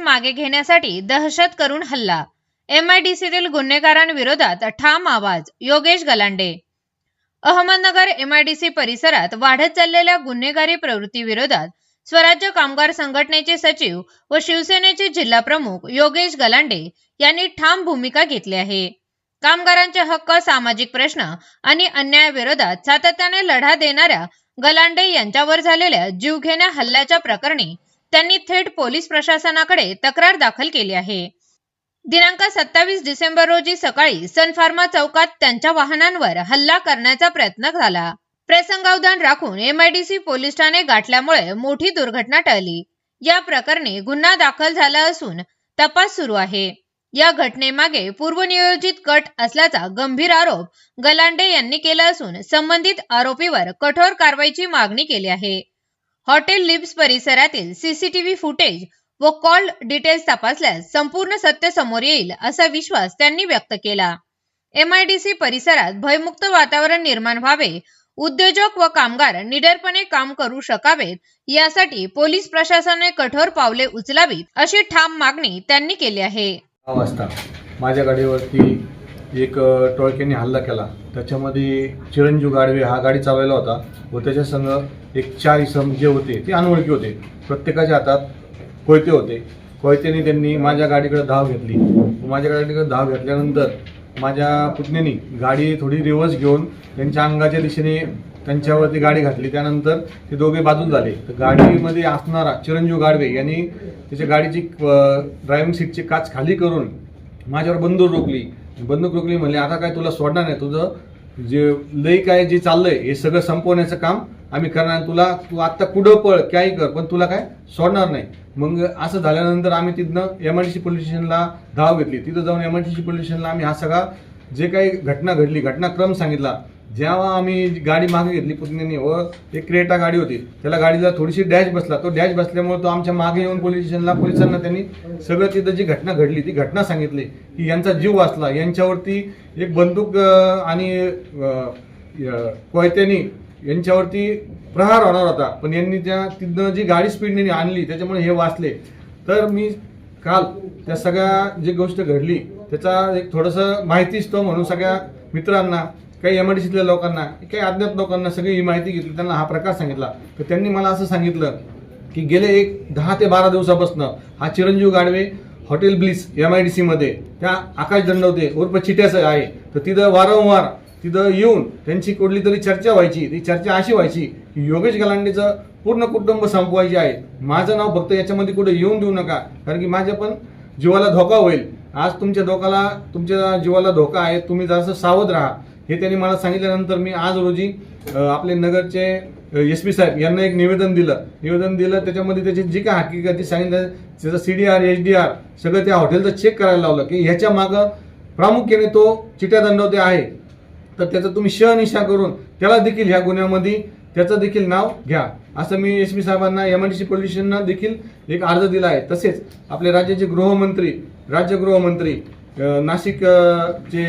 मागे घेण्यासाठी दहशत करून हल्ला. MIDCतील गुन्हेगारांविरोधात ठाम आवाज. योगेश गलांडे. अहमदनगर MIDC परिसरात वाढत चाललेल्या गुन्हेगारी प्रवृत्तीविरोधात स्वराज्य कामगार संघटनेचे सचिव व शिवसेनेचे जिल्हा प्रमुख योगेश गलांडे यांनी ठाम भूमिका घेतली आहे. कामगारांचे हक्क, सामाजिक प्रश्न आणि अन्यायाविरोधात सातत्याने लढा देणाऱ्या गलांडे यांच्यावर झालेल्या जीवघेण्या हल्ल्याच्या प्रकरणी त्यांनी थेट पोलीस प्रशासनाकडे तक्रार दाखल केली आहे. दिनांक 27 डिसेंबर रोजी सकाळी सन फार्मा चौकात त्यांच्या वाहनांवर हल्ला करण्याचा प्रयत्न झाला. प्रसंगावधान राखून MIDC पोलीस ठाणे गाठल्यामुळे मोठी दुर्घटना टळली. या प्रकरणी गुन्हा दाखल झाला असून तपास सुरू आहे. या घटनेमागे पूर्वनियोजित कट असल्याचा गंभीर आरोप गलांडे यांनी केला असून संबंधित आरोपीवर कठोर कारवाईची मागणी केली आहे. हॉटेल लिब्स परिसरातील CCTV फुटेज व कॉल डिटेल्स तपासल्यास संपूर्ण सत्य समोर येईल असा विश्वास त्यांनी व्यक्त केला. MIDC परिसरात भयमुक्त वातावरण निर्माण व्हावे, उद्योजक व कामगार निडरपणे काम करू शकावेत यासाठी पोलीस प्रशासनाने कठोर पावले उचलावीत अशी ठाम मागणी त्यांनी केली आहे. 6 वाजता माझ्या गाडीवरती एक टोळक्याने हल्ला केला. त्याच्यामध्ये चिरंजीव गाडवे हा गाडी चालवलेला होता व त्याच्या संग एक 4 इसम जे होते ते अनोळखी होते. प्रत्येकाच्या हातात कोयते होते. कोयत्याने त्यांनी माझ्या गाडीकडे धाव घेतली. माझ्या गाडीकडे धाव घेतल्यानंतर माझ्या पुतण्यानी गाडी थोडी रिव्हर्स घेऊन त्यांच्या अंगाच्या दिशेने त्यांच्यावरती गाडी घातली. त्यानंतर ते दोघे बाजूला झाले. तर गाडीमध्ये असणारा चिरंजीव गाडवे यांनी त्याच्या गाडीची ड्रायव्हिंग सीटची काच खाली करून माझ्यावर बंदूक रोखली. म्हणले आता काय तुला सोडणार नाही, तुझं जे लई काय जे चाललंय हे सगळं संपवण्याचं काम आम्ही करणार, तू आत्ता कुठं पळ काही कर पण तुला काय सोडणार नाही. मग असं झाल्यानंतर आम्ही तिथनं MIDC पोलीस स्टेशनला धाव घेतली. तिथं जाऊन MIDC पोलीस स्टेशनला आम्ही हा सगळा जे काही घटना घडली घटनाक्रम सांगितला. जेव्हा आम्ही गाडी मागे घेतली पुतण्याने व एक क्रेटा गाडी होती त्याला गाडीला थोडीशी डॅश बसला. तो डॅश बसल्यामुळे तो आमच्या मागे येऊन पोलीस स्टेशनला पोलिसांना त्यांनी सगळं तिथं जी घटना घडली ती घटना सांगितली की यांचा जीव वाचला. यांच्यावरती एक बंदूक आणि कोयत्यानी यांच्यावरती प्रहार होणार होता पण यांनी त्या तिथनं जी गाडी स्पीडने आणली त्याच्यामुळे हे वाचले. तर मी काल त्या सगळ्या जी गोष्ट घडली त्याचा एक थोडंसं माहितीच तो म्हणून सगळ्या मित्रांना, काही MIDCतल्या लोकांना, काही अज्ञात लोकांना सगळी ही माहिती घेतली. त्यांना हा प्रकार सांगितला. तर त्यांनी मला असं सांगितलं की गेले एक 10 ते 12 दिवसापासून हा चिरंजीव गाडवे हॉटेल ब्लिस MIDC मध्ये त्या आकाश दंडवते उर्फ चिट्याचं आहे. तर तिथं वारंवार तिथं येऊन त्यांची कुठली तरी चर्चा व्हायची. ती चर्चा अशी व्हायची की योगेश गलांडेचं पूर्ण कुटुंब संपवायचे आहे. माझं नाव फक्त याच्यामध्ये कुठे येऊन देऊ नका कारण की माझ्या पण जीवाला धोका होईल. आज तुमच्या जीवाला धोका आहे, तुम्ही जरासं सावध राहा हे त्यांनी मला सांगितल्यानंतर मी आज रोजी आपले नगरचे SP साहेब यांना एक निवेदन दिलं. त्याच्यामध्ये त्याची जी काय हकीकत सांगितलं त्याचं CDR HDR सगळं त्या हॉटेलचं चेक करायला लावलं की ह्याच्या मागं प्रामुख्याने तो चिट्या दंडवते आहे. तर त्याचं तुम्ही शहनिशा करून त्याला देखील ह्या गुन्ह्यामध्ये त्याचं देखील नाव घ्या असं मी SP साहेबांना MIDC पोलीस स्टेशनना देखील एक अर्ज दिला आहे. तसेच आपले राज्याचे राज्य गृहमंत्री नाशिक चे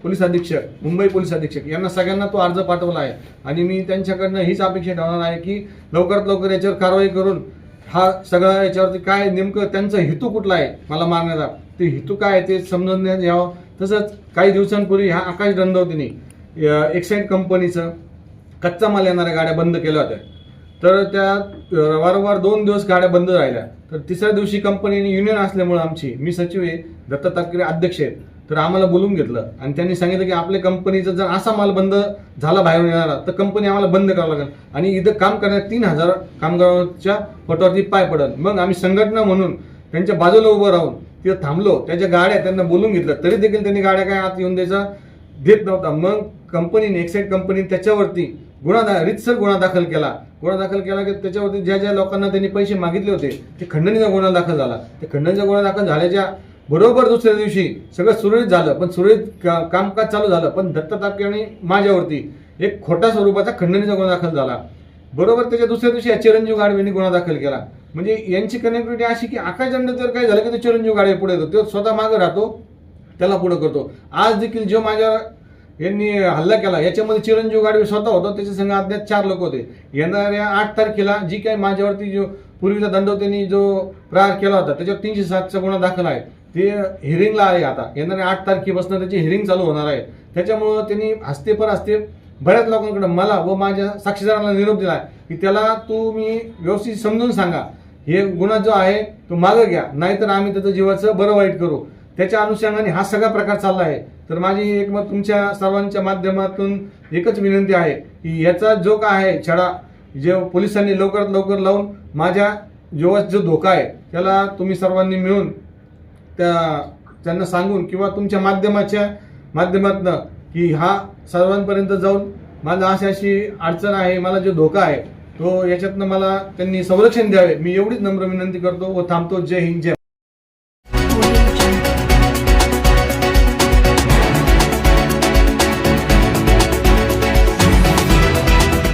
पोलीस अधीक्षक, मुंबई पोलीस अधीक्षक यांना सगळ्यांना तो अर्ज पाठवला आहे आणि मी त्यांच्याकडनं हीच अपेक्षा ठेवणार आहे की लवकरात लवकर याच्यावर कारवाई करून हा सगळा याच्यावरती काय नेमकं त्यांचा हेतू कुठला आहे मला मारण्याचा ते हेतू काय आहे ते समजण्यात यावं. तसंच काही दिवसांपूर्वी ह्या आकाश दंडवतीने एक्साईड कंपनीचं कच्चा माल येणाऱ्या गाड्या बंद केल्या होत्या. तर त्या वारंवार 2 दिवस गाड्या बंद राहिल्या. तर तिसऱ्या दिवशी कंपनीने युनियन असल्यामुळे मी सचिव आहे, दत्ता तापकीरे अध्यक्ष आहेत, तर आम्हाला बोलून घेतलं आणि त्यांनी सांगितलं की आपल्या कंपनीचा जर असा माल बंद झाला बाहेरून येणारा तर कंपनी आम्हाला बंद करावं लागेल आणि इथं काम करण्यात 3000 कामगारांच्या पोटावरती पाय पडेल. मग आम्ही संघटना म्हणून त्यांच्या बाजूला उभं राहून तिथं थांबलो. त्याच्या गाड्या त्यांना बोलून घेतलं तरी देखील त्यांनी गाड्या काय आत येऊन द्यायचा देत नव्हता. मग कंपनीने एक्साईड कंपनीने त्याच्यावरती रितसर गुन्हा दाखल केला की त्याच्यावरती ज्या लोकांना त्यांनी पैसे मागितले होते ते खंडणीचा गुन्हा दाखल झाला. ते खंडणीचा गुन्हा दाखल झाल्याच्या बरोबर दुसऱ्या दिवशी सगळं सुरळीत झालं पण सुरळीत कामकाज चालू झालं पण दत्ता तापकीरे आणि माझ्यावरती एक खोटा स्वरूपाचा खंडणीचा गुन्हा दाखल झाला. बरोबर त्याच्या दुसऱ्या दिवशी चिरंजीव गाडवेंनी गुन्हा दाखल केला. म्हणजे यांची कनेक्टिव्हिटी अशी की आकाश दंडवतीवर काय झालं की तो चिरंजीव गाडवे पुढे येतो, तो स्वतः मागे राहतो, त्याला पुढे करतो. आज देखील जो माझ्या यांनी हल्ला केला याच्यामध्ये चिरंजीव गाडवे स्वतः होतो, त्याच्या संग अज्ञात 4 लोक होते. येणाऱ्या 8 तारखेला जी काही माझ्यावरती जो पूर्वीचा दंडवतेनी जो प्रहार केला होता त्याच्यावर 307चा गुन्हा दाखल आहे. ते हिअरिंगला आहे. आता येणाऱ्या 8 तारखेपासून त्याची हिअरिंग चालू होणार आहे. त्याच्यामुळं त्यांनी हस्ते बऱ्याच लोकांकडे मला व माझ्या साक्षीदारांना निरोप दिला की त्याला तुम्ही व्यवस्थित समजून सांगा, हे गुन्हा जो आहे तो मागं घ्या, नाहीतर आम्ही त्याचं जीवाचं बरं वाईट करू. त्याच्या अनुषंगाने हा सगळा प्रकार चालला आहे. तर माझी एक मत तुमच्या सर्वांच्या माध्यमातून एकच विनंती आहे की याचा जो काय आहे छडा जे पोलिसांनी लवकरात लवकर लावून माझ्या जीवाचा जो धोका आहे त्याला तुम्ही सर्वांनी मिळून त्यांना सांगून किंवा तुमच्या माध्यमातनं की हा सर्वांपर्यंत जाऊन माझा अशी अडचण आहे, मला जो धोका आहे तो याच्यातनं मला त्यांनी संरक्षण द्यावे, मी एवढीच नम्र विनंती करतो व थांबतो. जय हिंद, जय